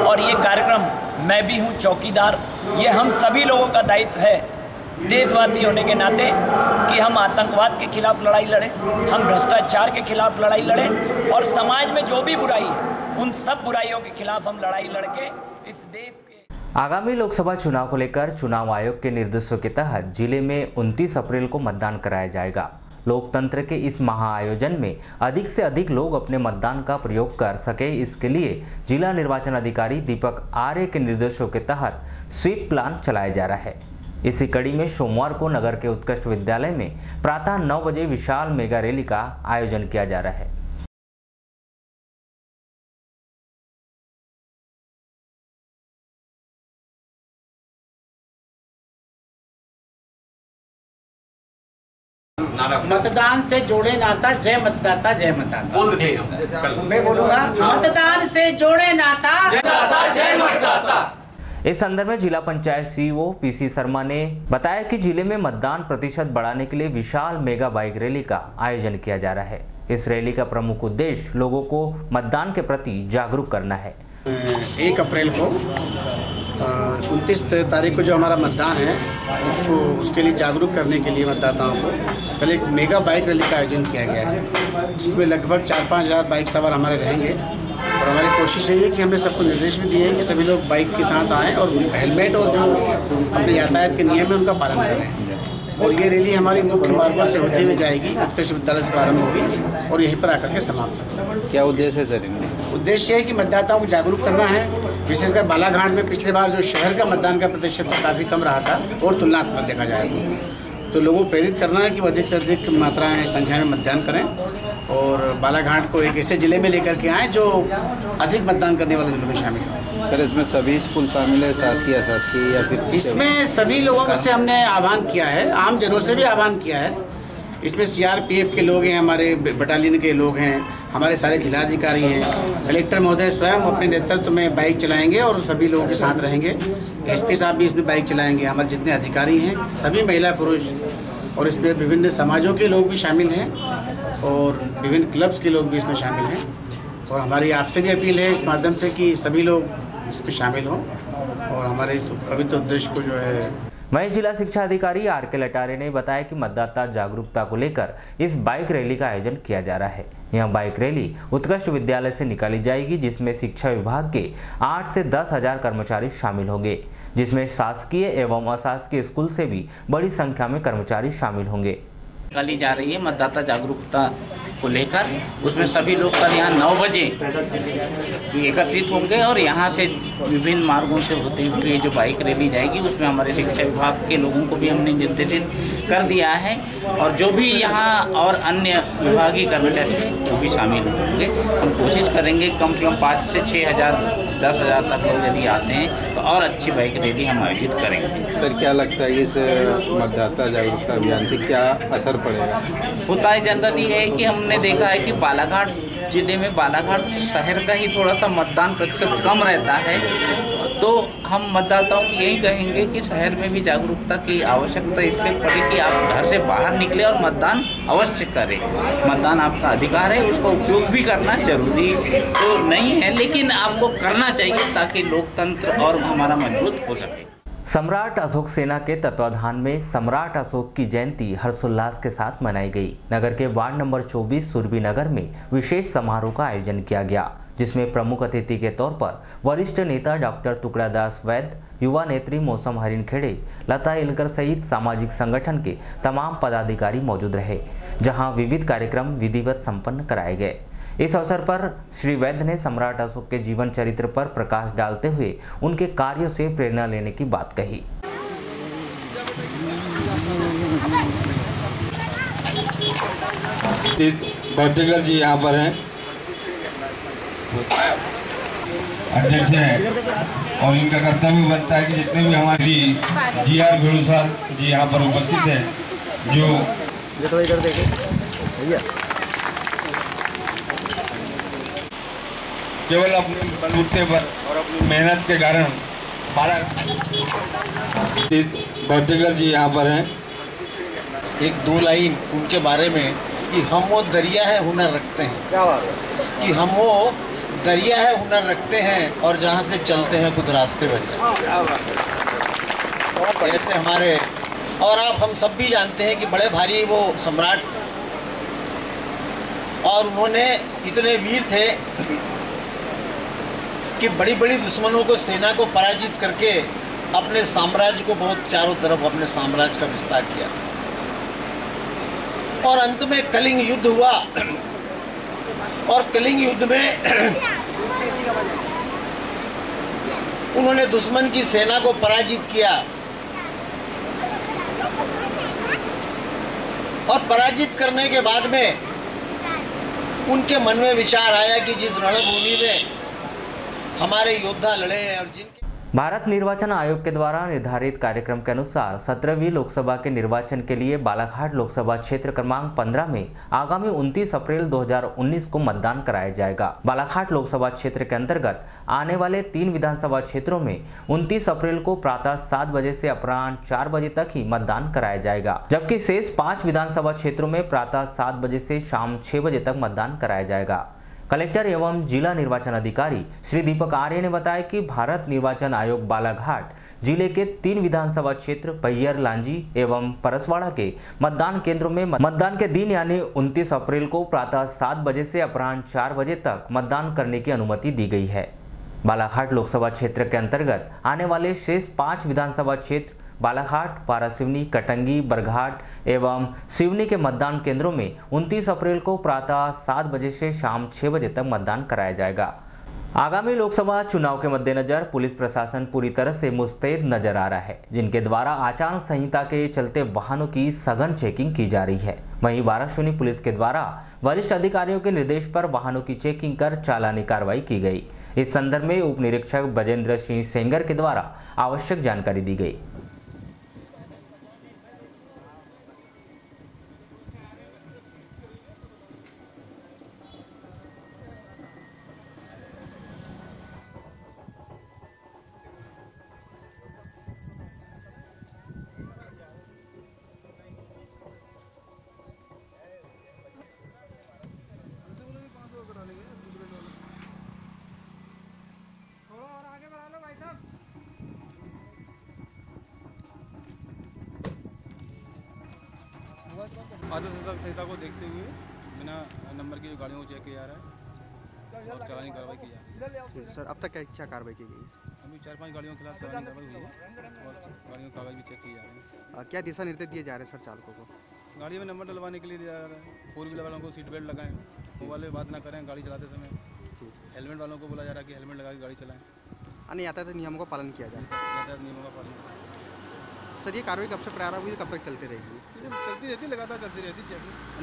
और ये कार्यक्रम मैं भी हूँ चौकीदार, ये हम सभी लोगों का दायित्व है देशवासी होने के नाते कि हम आतंकवाद के खिलाफ लड़ाई लड़ें, हम भ्रष्टाचार के खिलाफ लड़ाई लड़ें और समाज में जो भी बुराई है उन सब बुराइयों के खिलाफ हम लड़ाई लड़के इस देश के। आगामी लोकसभा चुनाव को लेकर चुनाव आयोग के निर्देशों के तहत जिले में 29 अप्रैल को मतदान कराया जाएगा। लोकतंत्र के इस महाआयोजन में अधिक से अधिक लोग अपने मतदान का प्रयोग कर सके, इसके लिए जिला निर्वाचन अधिकारी दीपक आर्य के निर्देशों के तहत स्वीप प्लान चलाया जा रहा है। इसी कड़ी में सोमवार को नगर के उत्कृष्ट विद्यालय में प्रातः 9 बजे विशाल मेगा रैली का आयोजन किया जा रहा है। मतदान से जोड़े नाता, जय मतदाता जय मतदाता। बोल रहे हैं, मैं बोलूंगा, मतदान से जोड़े नाता, जय मतदाता जय मतदाता। इस संदर्भ में जिला पंचायत सीईओ पीसी शर्मा ने बताया कि जिले में मतदान प्रतिशत बढ़ाने के लिए विशाल मेगा बाइक रैली का आयोजन किया जा रहा है। इस रैली का प्रमुख उद्देश्य लोगों को मतदान के प्रति जागरूक करना है। 1 अप्रैल को 29 तारीख को जो हमारा मतदान है उसके लिए जागरूक करने के लिए मतदाताओं को कल एक मेगा बाइक रैली का आयोजन किया गया है, जिसमें लगभग 4-5 हज़ार बाइक सवार हमारे रहेंगे। और हमारी कोशिश यही है कि हमने सबको निर्देश भी दिए हैं कि सभी लोग बाइक के साथ आएँ और हेलमेट और जो अपने यातायात के नियम है उनका पालन करें। और ये रैली हमारी मुख्य मार्गों से होती हुई जाएगी, उत्कृष्ट विद्यालय से प्रारंभ होगी और यहीं पर आकर के समाप्त होगी। क्या उद्देश्य है सर? उद्देश्य है कि मतदाताओं को जागरूक करना है। विशेषकर बालाघाट में पिछले बार जो शहर का मतदान का प्रतिशत काफ़ी कम रहा था और तुलनात्मक देखा जाए तो लोगों को प्रेरित करना है कि वो अधिक से अधिक मात्राएं संख्या में मतदान करें और बालाघाट को एक ऐसे जिले में लेकर के आएँ जो अधिक मतदान करने वाले जिलों में शामिल हो। सर इसमें सभी स्कूल शामिल है, शासकीय अशासकीय या फिर? इसमें सभी लोगों से हमने आह्वान किया है, आम जनों से भी आह्वान किया है। इसमें सीआरपीएफ के लोग हैं, हमारे बटालियन के लोग हैं, हमारे सारे जिलाधिकारी हैं, कलेक्टर महोदय स्वयं अपने नेतृत्व में बाइक चलाएंगे और सभी लोगों के साथ रहेंगे। एसपी साहब भी इसमें बाइक चलाएंगे। हमारे जितने अधिकारी हैं सभी महिला पुरुष, और इसमें विभिन्न समाजों के लोग भी शामिल हैं और विभिन्न क्लब्स के लोग भी इसमें शामिल हैं। और हमारी आपसे भी अपील है इस माध्यम से कि सभी लोग इसमें शामिल हों और हमारे इस पवित्र उद्देश्य को जो है। वहीं जिला शिक्षा अधिकारी आर.के. लटारे ने बताया कि मतदाता जागरूकता को लेकर इस बाइक रैली का आयोजन किया जा रहा है। यह बाइक रैली उत्कृष्ट विद्यालय से निकाली जाएगी, जिसमें शिक्षा विभाग के 8 से 10 हजार कर्मचारी शामिल होंगे, जिसमें शासकीय एवं अशासकीय स्कूल से भी बड़ी संख्या में कर्मचारी शामिल होंगे। निकाली जा रही है मतदाता जागरूकता को लेकर। उसमें सभी लोग कल यहाँ 9 बजे एकत्रित होंगे और यहाँ से विभिन्न मार्गों से होते हुए जो बाइक रैली जाएगी उसमें हमारे शिक्षा विभाग के लोगों को भी हमने निर्देशित कर दिया है और जो भी यहाँ और अन्य विभागीय कर्मचारी हैं वो भी शामिल होंगे। हम कोशिश करेंगे कम से कम 5 से 6 हज़ार 10 हज़ार तक लोग यदि आते हैं तो और अच्छी बाइक रैली हम आयोजित करेंगे। सर क्या लगता है इस मतदाता जागरूकता अभियान से क्या असर पड़ेगा? होता है जनरली है कि हमने देखा है कि बालाघाट जिले में, बालाघाट शहर का ही थोड़ा सा मतदान प्रतिशत कम रहता है, तो हम मतदाताओं की यही कहेंगे कि शहर में भी जागरूकता की आवश्यकता इसलिए पड़ी कि आप घर से बाहर निकले और मतदान अवश्य करें। मतदान आपका अधिकार है, उसका उपयोग भी करना जरूरी तो नहीं है, लेकिन आपको करना चाहिए ताकि लोकतंत्र और हमारा मजबूत हो सके। सम्राट अशोक सेना के तत्वाधान में सम्राट अशोक की जयंती हर्षोल्लास के साथ मनाई गई। नगर के वार्ड नंबर 24 सुरभि नगर में विशेष समारोह का आयोजन किया गया, जिसमें प्रमुख अतिथि के तौर पर वरिष्ठ नेता डॉक्टर टुकड़ादास वैद्य, युवा नेत्री मौसम हरिनखेड़े, लता एलकर सहित सामाजिक संगठन के तमाम पदाधिकारी मौजूद रहे, जहां विविध कार्यक्रम विधिवत संपन्न कराए गए। इस अवसर पर श्री वैद्य ने सम्राट अशोक के जीवन चरित्र पर प्रकाश डालते हुए उनके कार्यों से प्रेरणा लेने की बात कही। भट्टेकर जी यहाँ पर हैं, अध्यक्ष हैं, और इनका कर्तव्य बनता है कि जितने भी हमारी जी.आर. भेड़ूसार जी यहाँ पर उपस्थित हैं, जो इधर देखें केवल अपने बलबूते पर और अपनी मेहनत के कारण भट्टेकर जी यहाँ पर हैं। एक 2 लाइन उनके बारे में कि हम वो दरिया है हुनर रखते हैं, क्या बात है कि हम वो दरिया है हुनर रखते हैं और जहाँ से चलते हैं खुद रास्ते बन जाते हैं। ऐसे हमारे और आप हम सब भी जानते हैं कि बड़े भारी वो सम्राट, और उन्होंने इतने वीर थे कि बड़ी बड़ी दुश्मनों को, सेना को पराजित करके अपने साम्राज्य को बहुत चारों तरफ अपने साम्राज्य का विस्तार किया और अंत में कलिंग युद्ध हुआ और कलिंग युद्ध में उन्होंने दुश्मन की सेना को पराजित किया और पराजित करने के बाद में उनके मन में विचार आया कि जिस रणभूमि में हमारे योद्धा लड़े हैं और जिनके भारत निर्वाचन आयोग के द्वारा निर्धारित कार्यक्रम के अनुसार 17वीं लोकसभा के निर्वाचन के लिए बालाघाट लोकसभा क्षेत्र क्रमांक 15 में आगामी 29 अप्रैल 2019 को मतदान कराया जाएगा। बालाघाट लोकसभा क्षेत्र के अंतर्गत आने वाले 3 विधानसभा क्षेत्रों में 29 अप्रैल को प्रातः 7 बजे से अपराह्न 4 बजे तक ही मतदान कराया जाएगा, जबकि शेष 5 विधानसभा क्षेत्रों में प्रातः 7 बजे से शाम 6 बजे तक मतदान कराया जाएगा। कलेक्टर एवं जिला निर्वाचन अधिकारी श्री दीपक आर्य ने बताया कि भारत निर्वाचन आयोग बालाघाट जिले के 3 विधानसभा क्षेत्र पहियर, लांजी एवं परसवाड़ा के मतदान केंद्रों में मतदान के दिन यानी 29 अप्रैल को प्रातः 7 बजे से अपराह्न 4 बजे तक मतदान करने की अनुमति दी गई है। बालाघाट लोकसभा क्षेत्र के अंतर्गत आने वाले शेष 5 विधानसभा क्षेत्र बालाघाट, पारासिवनी, कटंगी, बरघाट एवं सिवनी के मतदान केंद्रों में 29 अप्रैल को प्रातः 7 बजे से शाम 6 बजे तक मतदान कराया जाएगा। आगामी लोकसभा चुनाव के मद्देनजर पुलिस प्रशासन पूरी तरह से मुस्तैद नजर आ रहा है, जिनके द्वारा आचार संहिता के चलते वाहनों की सघन चेकिंग की जा रही है। वहीं वाराणसी पुलिस के द्वारा वरिष्ठ अधिकारियों के निर्देश पर वाहनों की चेकिंग कर चालानी कार्रवाई की गई। इस संदर्भ में उप निरीक्षक बजेंद्र सिंह सेंगर के द्वारा आवश्यक जानकारी दी गई। आदर्श संहिता को देखते हुए बिना नंबर की जो गाड़ियों को चेक किया जा रहा है और चालानी कार्रवाई की जा रही है। सर अब तक क्या कार्रवाई की गई? अभी 4-5 गाड़ियों के खिलाफ चालानी कार्रवाई हुई है और गाड़ियों की कार्रवाई भी चेक की जा रही है। क्या दिशा निर्देश दिए जा रहे हैं सर चालकों को? गाड़ी में नंबर डलवाने के लिए दिया जा रहा है। 4 व्हीलर वालों को सीट बेल्ट लगाएं, मोबाइल में बात ना करें गाड़ी चलाते समय। हेलमेट वालों को बोला जा रहा है कि हेलमेट लगा के गाड़ी चलाएं। अन्य यातायात नियमों का पालन किया जाए। यातायात नियमों का पालन करें। सर ये कार्रवाई कब से प्रारंभ हुई, कब तक चलती रहेगी? चलती रहती, लगातार चलती रहती।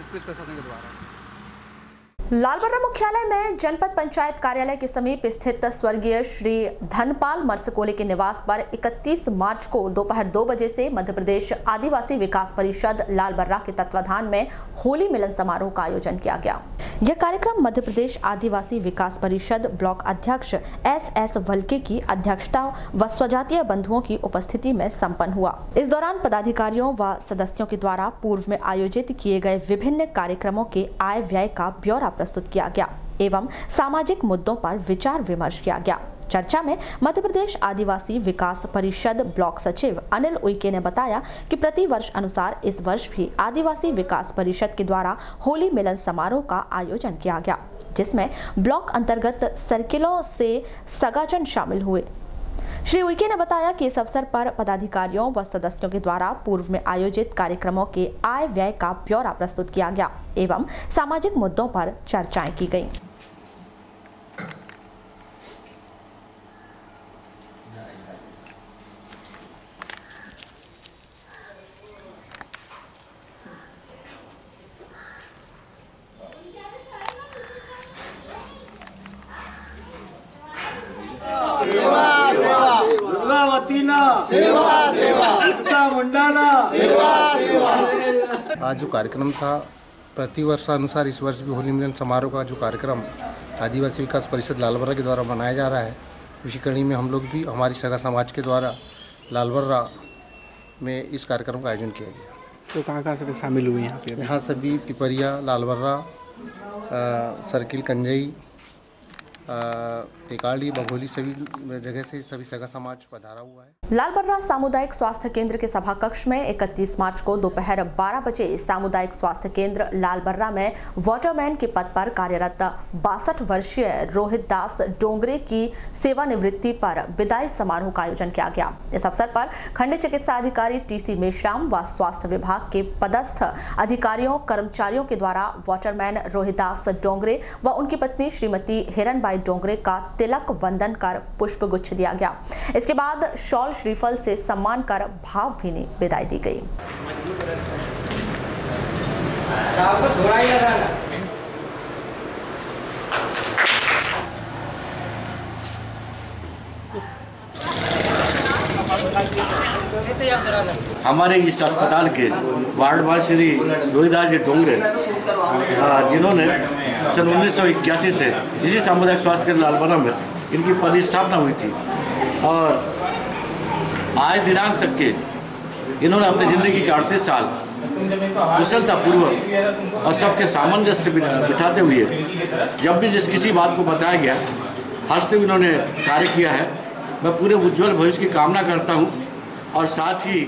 पुलिस प्रशासन के द्वारा लालबर्रा मुख्यालय में जनपद पंचायत कार्यालय के समीप स्थित स्वर्गीय श्री धनपाल मरसकोले के निवास पर 31 मार्च को दोपहर 2 बजे से मध्य प्रदेश आदिवासी विकास परिषद लालबर्रा के तत्वाधान में होली मिलन समारोह का आयोजन किया गया। यह कार्यक्रम मध्य प्रदेश आदिवासी विकास परिषद ब्लॉक अध्यक्ष SS वल्के की अध्यक्षता व स्वजातीय बंधुओं की उपस्थिति में संपन्न हुआ। इस दौरान पदाधिकारियों व सदस्यों के द्वारा पूर्व में आयोजित किए गए विभिन्न कार्यक्रमों के आय व्यय का ब्यौरा प्रस्तुत किया गया एवं सामाजिक मुद्दों पर विचार विमर्श किया गया। चर्चा में मध्य प्रदेश आदिवासी विकास परिषद ब्लॉक सचिव अनिल उइके ने बताया कि प्रति वर्ष अनुसार इस वर्ष भी आदिवासी विकास परिषद के द्वारा होली मिलन समारोह का आयोजन किया गया, जिसमें ब्लॉक अंतर्गत सर्किलों से सगाजन शामिल हुए। श्री उइके ने बताया कि इस अवसर पर पदाधिकारियों व सदस्यों के द्वारा पूर्व में आयोजित कार्यक्रमों के आय व्यय का ब्यौरा प्रस्तुत किया गया एवं सामाजिक मुद्दों पर चर्चाएं की गईं। आज जो कार्यक्रम था प्रतिवर्षानुसार इस वर्ष भी होली मिलन समारोह का जो कार्यक्रम आदिवासी विकास परिषद लालबर्रा के द्वारा मनाया जा रहा है, उसी कड़ी में हम लोग भी हमारी सगा समाज के द्वारा लालबर्रा में इस कार्यक्रम का आयोजन किया गया। तो कहाँ से शामिल हुए यहाँ पे? यहाँ सभी पिपरिया, लालबर्रा, सर्किल, कंजई, तिकाड़ी, बघोली सभी जगह से सभी सगा समाज पधारा हुआ है। लालबर्रा सामुदायिक स्वास्थ्य केंद्र के सभा कक्ष में 31 मार्च को दोपहर 12 बजे सामुदायिक स्वास्थ्य केंद्र लालबर्रा में वाटरमैन के पद पर कार्यरत 62 वर्षीय रोहित दास डोंगरे की सेवानिवृत्ति पर विदाई समारोह का आयोजन किया गया। इस अवसर पर खंड चिकित्सा अधिकारी TC मेश्राम व स्वास्थ्य विभाग के पदस्थ अधिकारियों कर्मचारियों के द्वारा वाटरमैन रोहित दास डोंगरे व उनकी पत्नी श्रीमती हिरनबाई डोंगरे का तिलक वंदन कर पुष्प गुच्छ दिया गया। इसके बाद शॉल श्रीफल से सम्मान कर भावभीनी विदाई दी गई। हमारे इस अस्पताल के वार्डवासी श्री रोहिदास जी डोंगरे जिन्होंने सन 1981 से इसी सामुदायिक स्वास्थ्य केंद्र लालबर्रा में इनकी पदस्थापना हुई थी और आज दिनांक तक के इन्होंने अपनी ज़िंदगी के 38 साल कुशलतापूर्वक और सबके सामंजस्य बिठाते हुए जब भी जिस किसी बात को बताया गया हंसते हुए इन्होंने कार्य किया है। मैं पूरे उज्जवल भविष्य की कामना करता हूँ और साथ ही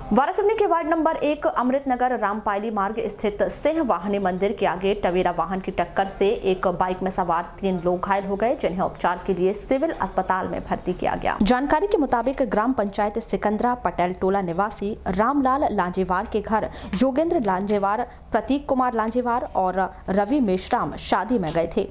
वारासिवनी के वार्ड नंबर 1 अमृतनगर रामपायली मार्ग स्थित सिंह वाहनी मंदिर के आगे टवेरा वाहन की टक्कर से एक बाइक में सवार 3 लोग घायल हो गए, जिन्हें उपचार के लिए सिविल अस्पताल में भर्ती किया गया। जानकारी के मुताबिक ग्राम पंचायत सिकंदरा पटेल टोला निवासी रामलाल लांजेवार के घर योगेंद्र लांजेवार, प्रतीक कुमार लांजेवार और रवि मेश्राम शादी में गए थे।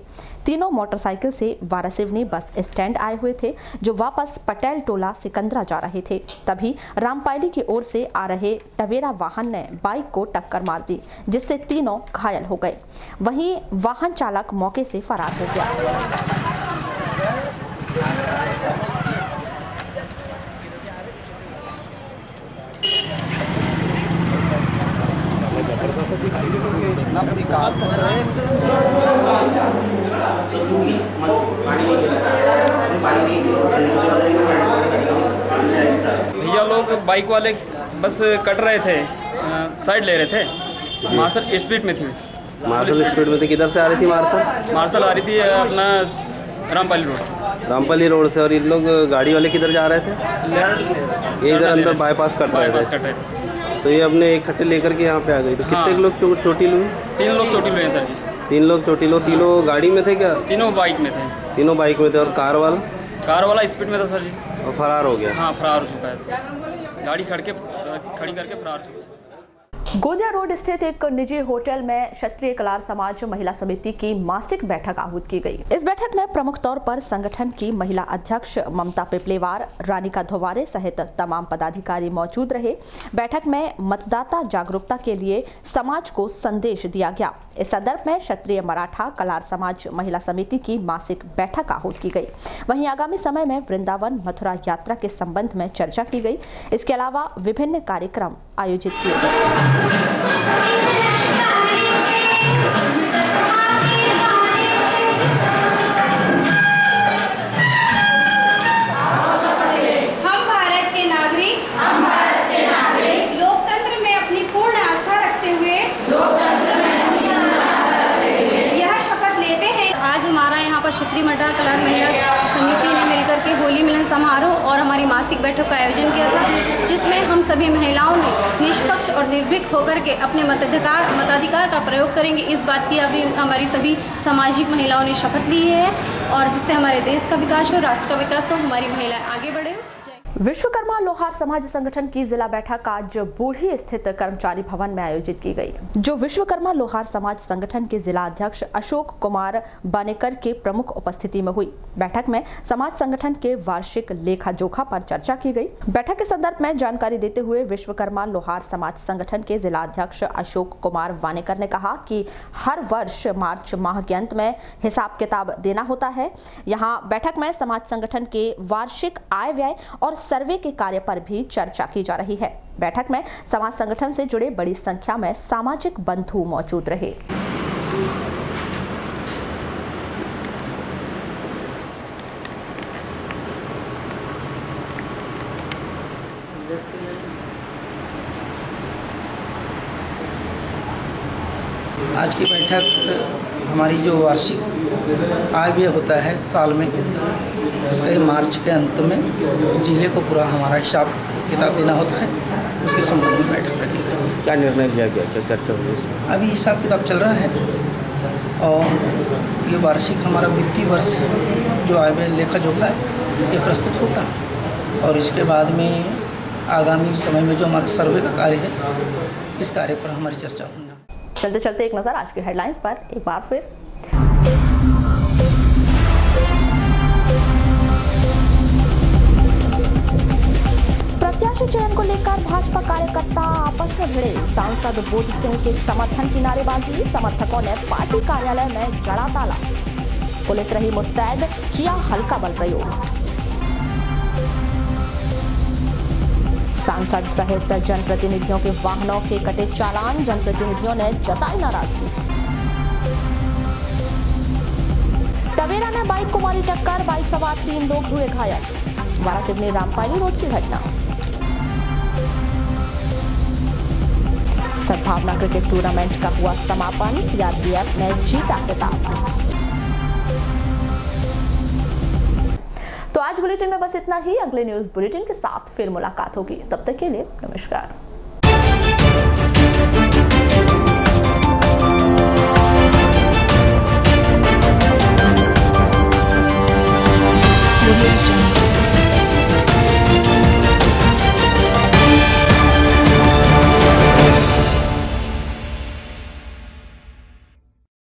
तीनों मोटरसाइकिल से वारासिवनी बस स्टैंड आए हुए थे, जो वापस पटेल टोला सिकंदरा जा रहे थे। तभी रामपायली की ओर से आ रहे टवेरा वाहन ने बाइक को टक्कर मार दी, जिससे तीनों घायल हो गए। वहीं वाहन चालक मौके से फरार हो गया। भैया लोग बाइक वाले बस कट रहे थे, साइड ले रहे थे, मार्शल स्पीड में थी। मार्शल स्पीड में थी, किधर से आ रही थी मार्शल? मार्शल आ रही थी अपना रामपाली रोड से। रामपाली रोड से। और इन लोग गाड़ी वाले किधर जा रहे थे? ये इधर अंदर बाईपास कट रहे थे। तो ये अपने इकट्ठे लेकर के यहाँ पे आ गई। तो कितने लोग चोटिल हुए? 3 लोग चोटिल हुए हैं सर जी। 3 लोग चोटिल हुए। तीनों गाड़ी में थे क्या? तीनों बाइक में थे। तीनों बाइक में थे। और कार वाला स्पीड में था सर जी। और फरार हो गया? हाँ, फरार हो चुका है। गाड़ी खड़ी करके फरार हो चुका है। गोंदिया रोड स्थित एक निजी होटल में क्षत्रिय कलार समाज महिला समिति की मासिक बैठक आहूत की गई। इस बैठक में प्रमुख तौर पर संगठन की महिला अध्यक्ष ममता पिपलेवार, रानिका धोवारे सहित तमाम पदाधिकारी मौजूद रहे। बैठक में मतदाता जागरूकता के लिए समाज को संदेश दिया गया। इस संदर्भ में क्षत्रिय मराठा कलार समाज महिला समिति की मासिक बैठक आहूत की गई। वहीं आगामी समय में वृंदावन मथुरा यात्रा के संबंध में चर्चा की गई। इसके अलावा विभिन्न कार्यक्रम आयोजित किए गए। हम भारत के नागरिक लोकतंत्र में अपनी पूर्ण आस्था रखते हुए यह शपथ लेते हैं। आज हमारा यहाँ पर क्षत्रिय मराठा कलार महिला समिति ने मिलकर के होली मिलन समारोह और हमारी मासिक बैठक का आयोजन किया था, जिसमें हम सभी महिलाओं ने निष्पक्ष और निर्भीक होकर के अपने मताधिकार का प्रयोग करेंगे। इस बात की अभी हमारी सभी सामाजिक महिलाओं ने शपथ ली है और जिससे हमारे देश का विकास हो, राष्ट्र का विकास हो, हमारी महिलाएं आगे बढ़े। विश्वकर्मा लोहार समाज संगठन की जिला बैठक आज बूढ़ी स्थित कर्मचारी भवन में आयोजित की गई, जो विश्वकर्मा लोहार समाज संगठन के जिला अध्यक्ष अशोक कुमार बानेकर के प्रमुख उपस्थिति में हुई। बैठक में समाज संगठन के वार्षिक लेखा जोखा पर चर्चा की गई। बैठक के संदर्भ में जानकारी देते हुए विश्वकर्मा लोहार समाज संगठन के जिला अध्यक्ष अशोक कुमार वानेकर ने कहा कि हर वर्ष मार्च माह के अंत में हिसाब किताब देना होता है। यहाँ बैठक में समाज संगठन के वार्षिक आय व्यय और सर्वे के कार्य पर भी चर्चा की जा रही है। बैठक में समाज संगठन से जुड़े बड़ी संख्या में सामाजिक बंधु मौजूद रहे। आज की बैठक हमारी जो वार्षिक आय व्यय होता है साल में, उसका मार्च के अंत में जिले को पूरा हमारा हिसाब किताब देना होता है, उसके संबंध में बैठक रखी गई। क्या निर्णय लिया गया, क्या चर्चा हुई? अभी हिसाब किताब चल रहा है और ये वार्षिक हमारा वित्तीय वर्ष जो आय व्यय लेखा जोखा है ये प्रस्तुत होगा और इसके बाद में आगामी समय में जो हमारा सर्वे का कार्य है, इस कार्य पर हमारी चर्चा होगी। चलते चलते एक नजर आज की हेडलाइंस पर एक बार फिर। प्रत्याशी चयन को लेकर भाजपा कार्यकर्ता आपस में भिड़े। सांसद बोध सिंह के समर्थन की नारेबाजी, समर्थकों ने पार्टी कार्यालय में जड़ा ताला। पुलिस रही मुस्तैद, किया हल्का बल प्रयोग। सांसद सहित जनप्रतिनिधियों के वाहनों के कटे चालान, जनप्रतिनिधियों ने जताई नाराजगी। टवेरा में बाइक को मारी टक्कर, बाइक सवार 3 लोग हुए घायल। वारासिवनी रामपाली रोड की घटना। सद्भावना क्रिकेट टूर्नामेंट का हुआ समापन, सीआरपीएफ ने जीता खिताब। तो आज बुलेटिन में बस इतना ही। अगले न्यूज बुलेटिन के साथ फिर मुलाकात होगी, तब तक के लिए नमस्कार।